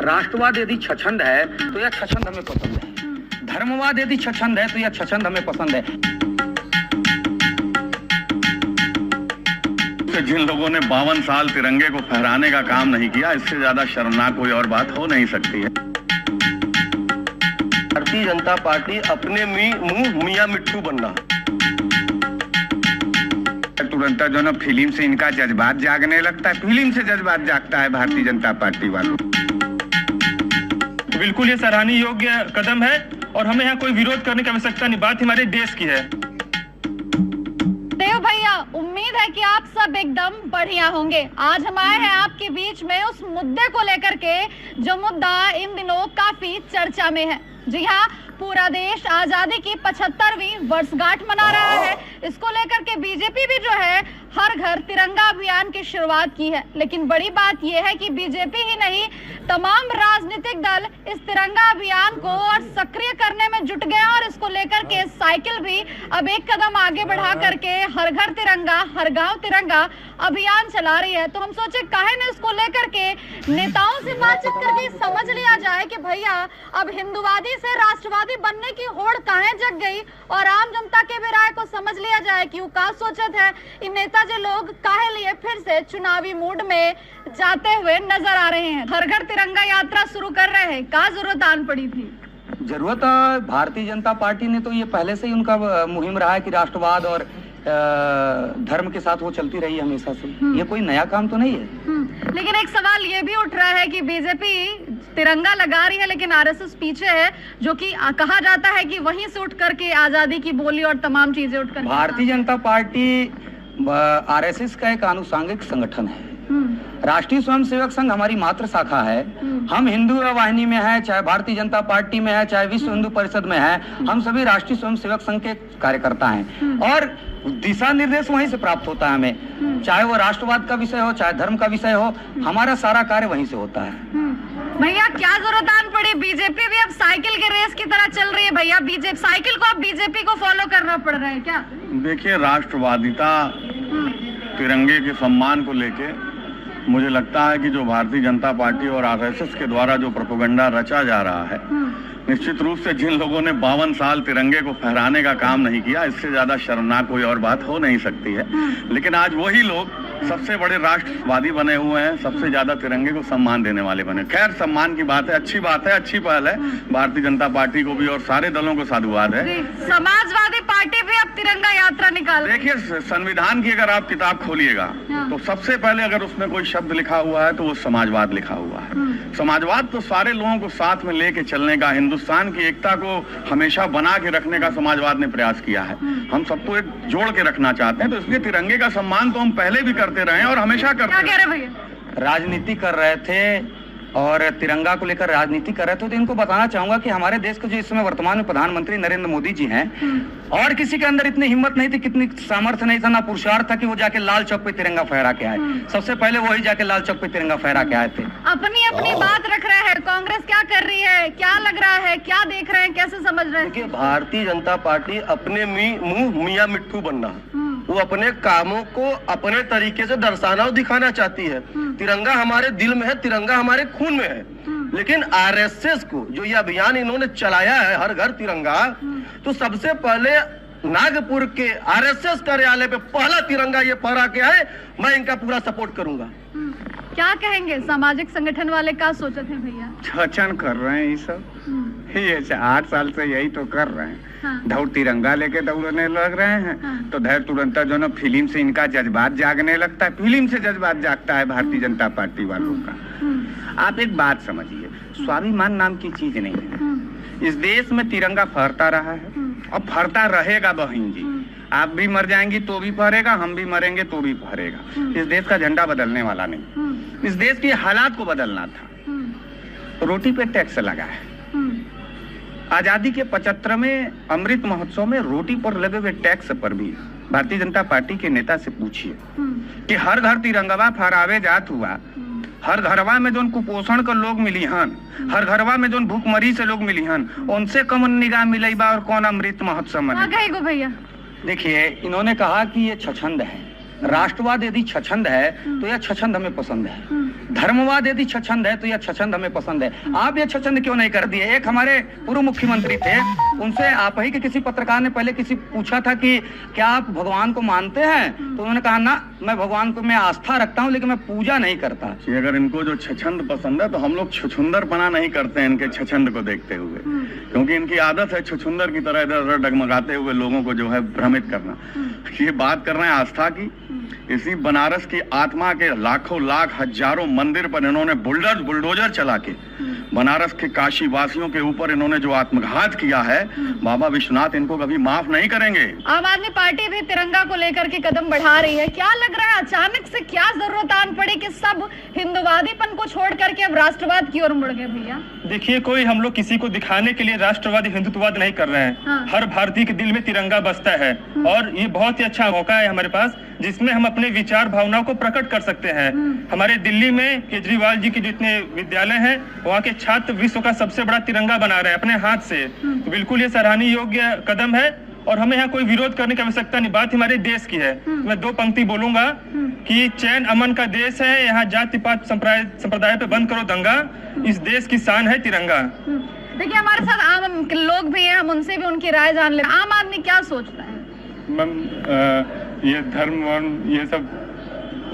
राष्ट्रवाद यदि छछंद है तो यह छछंद हमें पसंद है, धर्मवाद यदि छछंद है तो यह छछंद हमें पसंद है। जिन लोगों ने 52 साल तिरंगे को फहराने का काम नहीं किया, इससे ज्यादा शर्मनाक कोई और बात हो नहीं सकती है। भारतीय जनता पार्टी अपने मुंह मियां मिट्ठू बनना। तुरंत जो ना फिल्म से इनका जज्बात जागने लगता है, फिल्म से जज्बात जागता है भारतीय जनता पार्टी वालों। बिल्कुल ये सराहनीय योग्य कदम है और हमें यहाँ कोई विरोध करने की आवश्यकता नहीं, बात हमारे देश की है। देव भैया, उम्मीद है कि आप सब एकदम बढ़िया होंगे। आज हम आए हैं आपके बीच में उस मुद्दे को लेकर के जो मुद्दा इन दिनों काफी चर्चा में है। जी हाँ, पूरा देश आजादी की 75वीं वर्षगांठ मना रहा है। इसको लेकर के बीजेपी भी जो है हर घर तिरंगा अभियान की शुरुआत की है। लेकिन बड़ी बात यह है कि बीजेपी ही नहीं, तमाम राजनीतिक दल इस तिरंगा अभियान को और सक्रिय करने में जुट गए और इसको लेकर के साइकिल भी अब एक कदम आगे बढ़ा करके हर घर तिरंगा हर गांव तिरंगा अभियान चला रही है। तो हम सोचे काहे न इसको लेकर के नेताओं से बातचीत करके समझ लिया जाए कि भैया अब हिंदुवादी से राष्ट्रवादी बनने की होड़ काहे जग गई और आम जनता के भी राय को समझ लिया जाए कि वो का सोचत है। इन नेताजी लोग काहे लिए फिर से चुनावी मूड में जाते हुए नजर आ रहे हैं। हर घर तिरंगा यात्रा शुरू कर रहे हैं, का जरूरत आन पड़ी थी? जरूरत भारतीय जनता पार्टी ने तो ये पहले से ही उनका मुहिम रहा है कि राष्ट्रवाद और धर्म के साथ वो चलती रही है हमेशा से। ये कोई नया काम तो नहीं है। लेकिन एक सवाल ये भी उठ रहा है कि बीजेपी तिरंगा लगा रही है लेकिन आरएसएस पीछे है, जो कि कहा जाता है कि वहीं से उठ करके आजादी की बोली और तमाम चीजें उठ कर। भारतीय जनता पार्टी आरएसएस का एक आनुषंगिक संगठन है। राष्ट्रीय स्वयंसेवक संघ हमारी मातृ शाखा है। हम हिंदू वाहिनी में है, चाहे भारतीय जनता पार्टी में है, चाहे विश्व हिंदू परिषद में है, हम सभी राष्ट्रीय स्वयंसेवक संघ के कार्यकर्ता हैं और दिशा निर्देश वहीं से प्राप्त होता है हमें। चाहे वो राष्ट्रवाद का विषय हो, चाहे धर्म का विषय हो, हमारा सारा कार्य वहीं से होता है। भैया क्या जरूरत आन पड़ी? बीजेपी भी अब साइकिल के रेस की तरह चल रही है। भैया बीजेपी साइकिल को अब बीजेपी को फॉलो करना पड़ रहा है क्या? देखिए, राष्ट्रवादिता तिरंगे के सम्मान को लेके मुझे लगता है कि जो भारतीय जनता पार्टी और आरएसएस के द्वारा जो प्रोपेगेंडा रचा जा रहा है, निश्चित रूप से जिन लोगों ने 52 साल तिरंगे को फहराने का काम नहीं किया, इससे ज्यादा शर्मनाक कोई और बात हो नहीं सकती है। लेकिन आज वही लोग सबसे बड़े राष्ट्रवादी बने हुए हैं, सबसे ज्यादा तिरंगे को सम्मान देने वाले बने। खैर, सम्मान की बात है, अच्छी बात है, अच्छी पहल है। भारतीय जनता पार्टी को भी और सारे दलों को साधुवाद है। समाजवादी पार्टी भी अब तिरंगा यात्रा निकाल। देखिए, संविधान की अगर आप किताब खोलिएगा तो सबसे पहले अगर उसमें कोई शब्द लिखा हुआ है तो वो समाजवाद लिखा हुआ है। समाजवाद तो सारे लोगों को साथ में लेके चलने का, हिंदुस्तान की एकता को हमेशा बना के रखने का समाजवाद ने प्रयास किया है। हम सबको एक जोड़ के रखना चाहते हैं, तो इसलिए तिरंगे का सम्मान तो हम पहले भी करते रहे हैं और हमेशा करते रहे। भैया राजनीति कर रहे थे और तिरंगा को लेकर राजनीति कर रहे थे, तो इनको बताना चाहूंगा कि हमारे देश के जो इस समय वर्तमान में प्रधानमंत्री नरेंद्र मोदी जी हैं, और किसी के अंदर इतनी हिम्मत नहीं थी, कितनी सामर्थ्य नहीं था, ना पुरुषार्थ था कि वो जाके लाल चौक पे तिरंगा फहरा के आए। सबसे पहले वही जाके लाल चौक पे तिरंगा फहरा के आए थे। अपनी अपनी बात रख रहे हैं। कांग्रेस क्या कर रही है, क्या लग रहा है, क्या देख रहे हैं, कैसे समझ रहे हैं? देखिए, भारतीय जनता पार्टी अपने मुंह मियां मिट्ठू बनना, वो अपने कामों को अपने तरीके से दर्शाना और दिखाना चाहती है। तिरंगा हमारे दिल में है, तिरंगा हमारे खून में है। लेकिन आरएसएस को जो ये अभियान इन्होंने चलाया है, हर घर तिरंगा, तो सबसे पहले नागपुर के आरएसएस कार्यालय पे पहला तिरंगा ये फहरा के आए, मैं इनका पूरा सपोर्ट करूंगा। क्या कहेंगे सामाजिक संगठन वाले, क्या सोचते हैं भैया? छचन कर रहे हैं ये सब, ये 8 साल से यही तो कर रहे हैं। दौड़ तिरंगा लेके दौड़ने लग रहे हैं तो धैर्य तुरंत जो ना फिल्म से इनका जज्बात जागने लगता है, फिल्म से जज्बात जागता है भारतीय जनता पार्टी वालों का। आप एक बात समझिए, स्वाभिमान नाम की चीज नहीं है। इस देश में तिरंगा फहरता रहा है और फहरता रहेगा बहन जी। आप भी मर जाएंगी तो भी फहरेगा, हम भी मरेंगे तो भी फहरेगा। इस देश का झंडा बदलने वाला नहीं, इस देश के हालात को बदलना था। रोटी पे टैक्स लगा है। आजादी के 75वें अमृत महोत्सव में रोटी पर लगे हुए टैक्स पर भी भारतीय जनता पार्टी के नेता से पूछिए कि हर घर तिरंगवा फहरावे जात हुआ, हर घरवा में जो कुपोषण के लोग मिली हन, हर घरवा में जो भूखमरी से लोग मिली हन, उनसे कम निगाह मिले बा और कौन अमृत महोत्सव में? भैया देखिए, इन्होंने कहा कि ये छछंद है, राष्ट्रवाद यदि छछंद है तो यह छछंद हमें पसंद है। धर्मवाद यदि छछंद है तो यह छछंद हमें पसंद है। आप ये छछंद क्यों नहीं कर दिए? एक हमारे पूर्व मुख्यमंत्री थे, उनसे आप ही के किसी पत्रकार ने पहले किसी पूछा था कि क्या आप भगवान को मानते हैं, तो उन्होंने कहा ना, मैं भगवान को मैं आस्था रखता हूँ लेकिन मैं पूजा नहीं करता। कि अगर इनको जो छछंद पसंद है तो हम लोग छछुंदरपना नहीं करते हैं इनके छछंद को देखते हुए, क्योंकि इनकी आदत है छछुंदर की तरह इधर उधर डगमगाते हुए लोगों को जो है भ्रमित करना। ये बात कर रहे हैं आस्था की, इसी बनारस की आत्मा के लाखों लाख हजारों मंदिर पर इन्होंने बुलडोजर चला के बनारस के काशी वासियों के ऊपर इन्होंने जो आत्मघात किया है, बाबा विश्वनाथ इनको कभी माफ नहीं करेंगे। आम आदमी पार्टी भी तिरंगा को लेकर के कदम बढ़ा रही है। क्या लग रहा है अचानक से क्या जरूरत आन पड़ी कि सब हिंदुवादीपन को छोड़ करके अब राष्ट्रवाद की ओर मुड़ गए? भैया देखिए, कोई हम लोग किसी को दिखाने के लिए राष्ट्रवादी हिंदुत्ववाद नहीं कर रहे हैं। हाँ। हर भारतीय के दिल में तिरंगा बसता है और ये बहुत ही अच्छा मौका है हमारे पास जिसमें हम अपने विचार भावनाओं को प्रकट कर सकते हैं। हमारे दिल्ली में केजरीवाल जी के जितने विद्यालय हैं वहाँ के छात्र विश्व का सबसे बड़ा तिरंगा बना रहे हैं अपने हाथ से। तो बिल्कुल ये सराहनीय योग्य कदम है और हमें यहाँ कोई विरोध करने की आवश्यकता नहीं। बात हमारे देश की है। मैं दो पंक्ति बोलूंगा कि चैन अमन का देश है, यहाँ जाति पात संप्रदाय पे बंद करो दंगा, इस देश की शान है तिरंगा। देखिए हमारे साथ आम लोग भी हैं, हम उनसे भी उनकी राय जान ले। आम आदमी क्या सोचता है? मैम ये धर्म और ये सब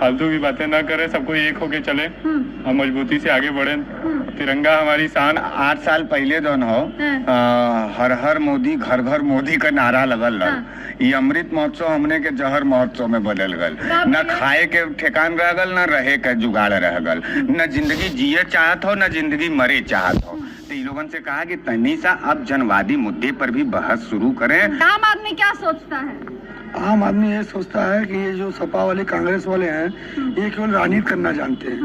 फालतू की बातें ना करें, सबको एक होके चले और मजबूती से आगे बढ़े। तिरंगा हमारी शान। 8 साल पहले जो हो हर हर मोदी घर घर मोदी का नारा लगल रहा। ये अमृत महोत्सव हमने के जहर महोत्सव में बदल गल। न खाए के ठेकान रह गल, न रहे के जुगाड़ रह गल, न जिंदगी जिए चाहत हो, न जिंदगी मरे चाहत हो। तो इन लोगों से कहा कि तनी सा अब जनवादी मुद्दे पर भी बहस शुरू करें। आम आदमी क्या सोचता है? आम आदमी ये सोचता है कि ये जो सपा वाले कांग्रेस वाले हैं ये केवल राजनीति करना जानते हैं।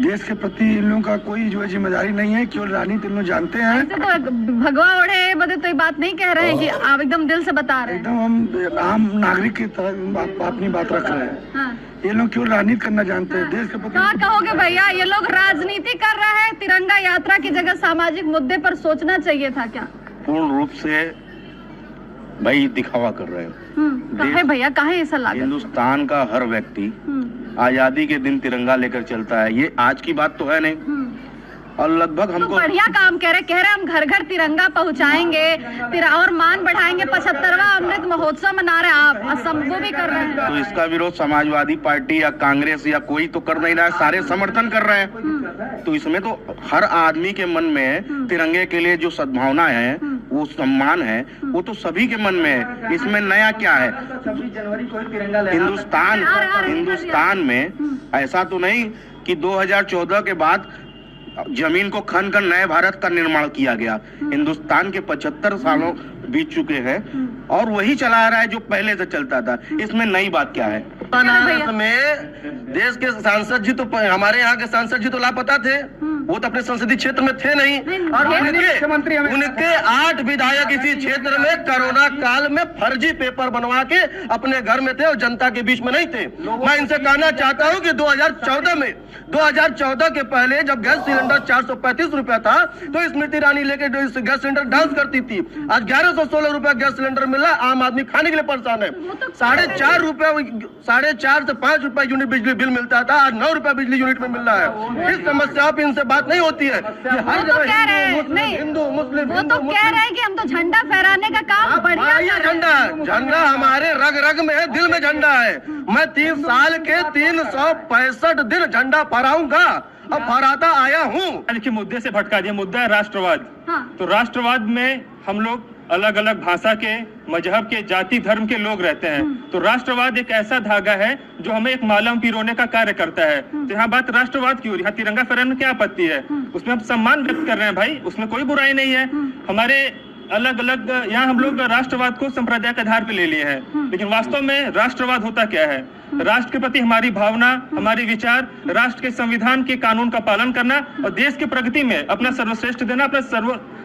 देश के प्रति इन लोगों का कोई जो है जिम्मेदारी नहीं है, केवल राजनीति इन लोग जानते हैं। ऐसे तो भगवा ओढ़े बदे तो ये बात नहीं कह रहे हैं कि आप एकदम दिल से बता रहे हैं। एकदम हम आम नागरिक की तरह अपनी बात रख रहे हैं। हाँ। ये लोग केवल राजनीति करना जानते हैं। देश के प्रति क्या कहोगे भैया, ये लोग राजनीति कर रहे हैं? तिरंगा यात्रा की जगह सामाजिक मुद्दे पर सोचना चाहिए था क्या? पूर्ण रूप से भाई दिखावा कर रहे हैं। काहे भैया, काहे ऐसा लगा? हिंदुस्तान का हर व्यक्ति आजादी के दिन तिरंगा लेकर चलता है, ये आज की बात तो है नहीं। और लगभग तो हमको बढ़िया काम कह रहे हम घर घर तिरंगा पहुंचाएंगे और मान बढ़ाएंगे। 75वां अमृत महोत्सव मना रहे हैं, आप असम को भी कर रहे हैं। तो इसका विरोध समाजवादी पार्टी या कांग्रेस या कोई तो कर नहीं रहा है, सारे समर्थन कर रहे हैं। तो इसमें तो हर आदमी के मन में तिरंगे के लिए जो सद्भावना है, वो सम्मान है, वो तो सभी के मन में है। इसमें नया क्या है? 26 जनवरी को तिरंगा हिंदुस्तान में ऐसा तो नहीं कि 2014 के बाद जमीन को खन कर नए भारत का निर्माण किया गया। हिंदुस्तान के 75 सालों बीत चुके हैं और वही चला रहा है जो पहले से चलता था। इसमें नई बात क्या है? बनारस में देश के सांसद जी तो हमारे यहाँ के सांसद जी तो लापता थे, वो तो अपने संसदीय क्षेत्र में थे नहीं। और उनके 8 विधायक इसी क्षेत्र में कोरोना काल में फर्जी पेपर बनवा के अपने घर में थे और जनता के बीच में नहीं थे। मैं इनसे कहना चाहता हूँ कि 2014 के पहले जब गैस सिलेंडर 435 रुपया था तो स्मृति ईरानी लेके गैस सिलेंडर डांस करती थी। आज 1116 रुपया गैस सिलेंडर मिला, आम आदमी खाने के लिए परेशान है। 4.5 से 5 रुपया यूनिट बिजली बिल मिलता था, आज 9 रुपया बिजली यूनिट में मिल रहा है। इस समस्या पे इनसे बात नहीं होती है। हर जगह हिंदू मुस्लिम वो तो कह रहे हैं कि हम तो झंडा फहराने का काम बढ़िया। झंडा हमारे रग रग में है, दिल में झंडा है। मैं 3 साल के 365 दिन झंडा फहराऊंगा और फहराता आया हूँ। के मुद्दे से भटका दिया। मुद्दा है राष्ट्रवाद। हाँ। तो राष्ट्रवाद में हम लोग अलग अलग भाषा के, मजहब के, जाति धर्म के लोग रहते हैं। तो राष्ट्रवाद एक ऐसा धागा है जो हमें एक मालम पिरोने का कार्य करता है। तो यहाँ बात राष्ट्रवाद की हो रही है, तिरंगा फहराने में क्या आपत्ति है? उसमें हम सम्मान व्यक्त कर रहे हैं भाई, उसमें कोई बुराई नहीं है। हमारे अलग अलग यहाँ हम लोग राष्ट्रवाद को संप्रदाय के आधार पर ले लिए हैं, लेकिन वास्तव में राष्ट्रवाद होता क्या है? राष्ट्र के प्रति हमारी भावना, हमारी विचार, राष्ट्र के संविधान के कानून का पालन करना और देश की प्रगति में अपना सर्वश्रेष्ठ देना, अपना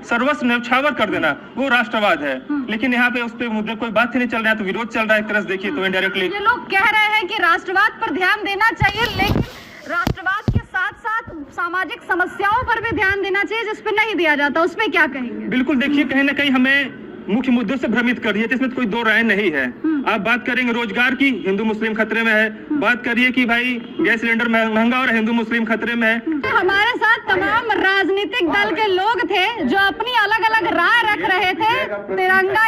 सर्वस्व न्यौछावर कर देना, वो राष्ट्रवाद है। लेकिन यहाँ पे उस पे मुद्दे कोई बात ही नहीं चल रहा है, तो विरोध चल रहा है एक तरह से देखिए तो इनडायरेक्टली। ये लोग कह रहे हैं कि राष्ट्रवाद पर ध्यान देना चाहिए, लेकिन राष्ट्रवाद के साथ साथ सामाजिक समस्याओं पर भी ध्यान देना चाहिए जिस पर नहीं दिया जाता, उसमें क्या कहेंगे? बिल्कुल, देखिए कहीं ना कहीं हमें मुख्य मुद्दों से भ्रमित कर रही है, इसमें कोई दो राय नहीं है। आप बात करेंगे रोजगार की, हिंदू मुस्लिम खतरे में है। बात करिए कि भाई गैस सिलेंडर महंगा और हिंदू मुस्लिम खतरे में है। हमारे साथ तमाम राजनीतिक दल के लोग थे जो अपनी अलग अलग राय रख रहे थे। तिरंगा